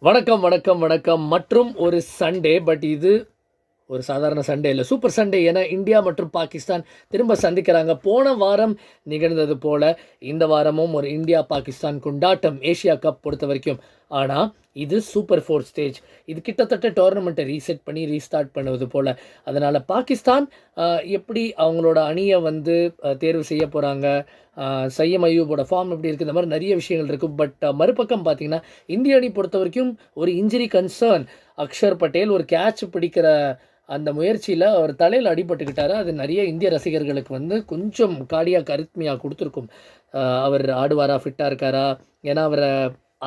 வணக்கம் வணக்கம் வணக்கம் மற்றும் ஒரு சண்டே. பட் இது ஒரு சாதாரண சண்டே இல்லை, சூப்பர் சண்டே. ஏன்னா இந்தியா மற்றும் பாகிஸ்தான் திரும்ப சந்திக்கிறாங்க. போன வாரம் நிகழ்ந்தது போல இந்த வாரமும் ஒரு இந்தியா பாகிஸ்தான் கொண்டாட்டம் ஏஷியா கப் பொறுத்த வரைக்கும். ஆனால் இது சூப்பர் 4 ஸ்டேஜ். இது கிட்டத்தட்ட டோர்னமெண்ட்டை ரீசெட் பண்ணி ரீஸ்டார்ட் பண்ணுவது போல். அதனால் பாகிஸ்தான் எப்படி அவங்களோட அணியை தேர்வு செய்ய போகிறாங்க, சையம் அய்யூபோட ஃபார்ம் எப்படி இருக்குது, இந்த மாதிரி நிறைய விஷயங்கள் இருக்குது. பட் மறுபக்கம் பார்த்திங்கன்னா இந்திய அணி பொறுத்த வரைக்கும் ஒரு இன்ஜுரி கன்சர்ன். அக்ஷர் பட்டேல் ஒரு கேட்ச் பிடிக்கிற அந்த முயற்சியில் அவர் தலையில் அடிபட்டுக்கிட்டாரு. அது நிறைய இந்திய ரசிகர்களுக்கு கொஞ்சம் கார்டியாக் அரித்மியா கொடுத்துருக்கும். அவர் ஆடுவாரா, ஃபிட்டாக இருக்காரா? ஏன்னா அவரை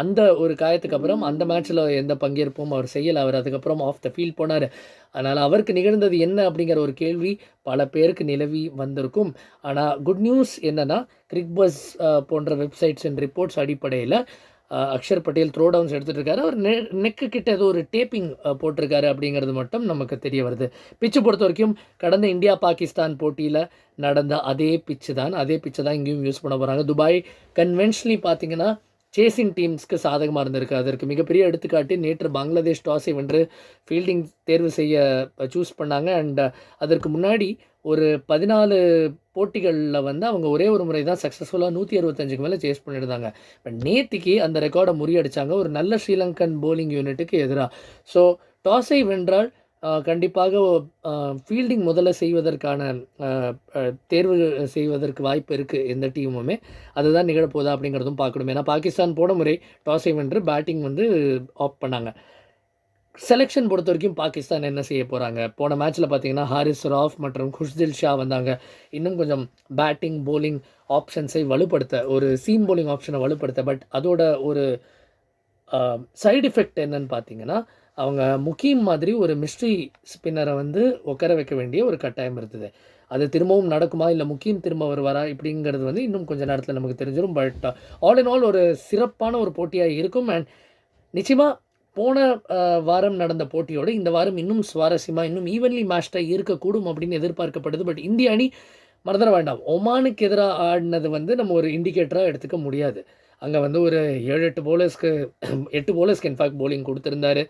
அந்த ஒரு காயத்துக்கு அப்புறம் அந்த மேட்ச்சில் எந்த பங்கேற்பும் அவர் செய்யலை. அவர் அதுக்கப்புறம் ஆஃப் த ஃபீல்ட் போனார். அதனால் அவருக்கு நிகழ்ந்தது என்ன அப்படிங்கிற ஒரு கேள்வி பல பேருக்கு நிலவி வந்திருக்கும். ஆனால் குட் நியூஸ் என்னென்னா, கிரிக்பஸ் போன்ற வெப்சைட்ஸ் அண்ட் ரிப்போர்ட்ஸ் அடிப்படையில் அக்ஷர் பட்டேல் த்ரோ டவுன்ஸ் எடுத்துகிட்டு இருக்காரு. அவர் நெக்கு கிட்ட ஏதோ ஒரு டேப்பிங் போட்டிருக்காரு அப்படிங்கிறது மட்டும் நமக்கு தெரிய வருது. பிச்சு பொறுத்த வரைக்கும் கடந்த இந்தியா பாகிஸ்தான் போட்டியில் நடந்த அதே பிச்சு தான் இங்கேயும் யூஸ் பண்ண போகிறாங்க. துபாய் கன்வென்ஷனலி பார்த்திங்கன்னா சேசிங் டீம்ஸ்க்கு சாதகமாக இருந்திருக்கு. அதற்கு மிகப்பெரிய எடுத்துக்காட்டு நேற்று பங்களாதேஷ் டாஸை வென்று ஃபீல்டிங் தேர்வு செய்ய சூஸ் பண்ணாங்க. அண்ட் அதற்கு முன்னாடி ஒரு 14 போட்டிகளில் அவங்க ஒரே ஒரு முறை தான் சக்ஸஸ்ஃபுல்லாக 165க்கு மேலே சேஸ் பண்ணியிருந்தாங்க. இப்போ நேற்றுக்கு அந்த ரெக்கார்டை முறியடித்தாங்க ஒரு நல்ல ஸ்ரீலங்கன் போலிங் யூனிட்டுக்கு எதிராக. ஸோ டாஸை வென்றால் கண்டிப்பாக ஃபீல்டிங் முதல்ல செய்வதற்கான தேர்வு செய்வதற்கு வாய்ப்பு இருக்குது எந்த டீமுமே. அதுதான் நிகழப்போதா அப்படிங்கிறதும் பார்க்கணும். ஏன்னா பாகிஸ்தான் போன முறை டாஸை வென்று பேட்டிங் ஆஃப் பண்ணாங்க. செலெக்ஷன் பொறுத்த வரைக்கும் பாகிஸ்தான் என்ன செய்ய போகிறாங்க? போன மேட்ச்சில் பார்த்தீங்கன்னா ஹாரிஸ் ராஃப் மற்றும் குஷ்தில் ஷா வந்தாங்க. இன்னும் கொஞ்சம் பேட்டிங் போலிங் ஆப்ஷன்ஸை வலுப்படுத்த, ஒரு சீம் போலிங் ஆப்ஷனை வலுப்படுத்த. பட் அதோட ஒரு சைடு எஃபெக்ட் என்னன்னு பார்த்தீங்கன்னா, அவங்க முகீம் மாதிரி ஒரு மிஸ்ட்ரி ஸ்பின்னரை உட்கார வைக்க வேண்டிய ஒரு கட்டாயம் இருந்தது. அது திரும்பவும் நடக்குமா, இல்லை முகீம் திரும்ப வருவாரா இப்படிங்கிறது இன்னும் கொஞ்சம் நேரத்தில் நமக்கு தெரிஞ்சிடும். பட் ஆல் இன் ஆல் ஒரு சிறப்பான ஒரு போட்டியாக இருக்கும். அண்ட் நிச்சயமாக போன வாரம் நடந்த போட்டியோடு இந்த வாரம் இன்னும் சுவாரஸ்யமாக, இன்னும் ஈவன்லி மேட்ச்டாக இருக்கக்கூடும் அப்படின்னு எதிர்பார்க்கப்படுது. பட் இந்திய அணி மறந்துட வேண்டாம், ஒமானுக்கு எதிராக ஆடினது நம்ம ஒரு இண்டிகேட்டராக எடுத்துக்க முடியாது. அங்கே ஒரு 7-8 போலர்ஸ்க்கு 8 போலர்ஸ்க்கு இன்ஃபேக்ட் போலிங் கொடுத்துருந்தாரு.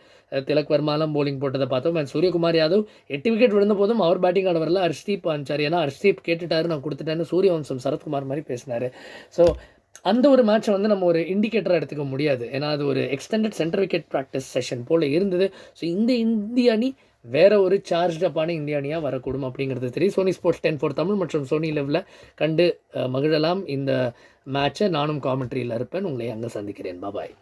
திலக் வர்மாலாம் போலிங் போட்டதை பார்த்தோம். அண்ட் சூரியகுமார் யாதவ் 8 விக்கெட் விழுந்த போதும் அவர் பேட்டிங் ஆட வரல, ஹர்ஷ்தீப் அனுப்பிச்சார். ஏன்னா ஹர்ஷ்தீப் கேட்டுட்டாரு, நான் கொடுத்துட்டேன்னு சூரியவம்சம் சரத்குமார் மாதிரி பேசினார். ஸோ அந்த ஒரு மேட்சை நம்ம ஒரு இண்டிகேட்டராக எடுத்துக்க முடியாது. ஏன்னா அது ஒரு extended centre wicket practice session போல் இருந்தது. ஸோ இந்த இந்திய அணி வேறு ஒரு சார்ஜ்டப்பான இந்திய அணியாக வரக்கூடும் அப்படிங்கிறது தெரியும். சோனி ஸ்போர்ட்ஸ் 10 for தமிழ் மற்றும் சோனி லெவ்வில் கண்டு மகிழலாம் இந்த மேட்சை. நானும் காமெண்ட்ரியில் இருப்பேன். உங்களை அங்கே சந்திக்கிறேன். பாய்.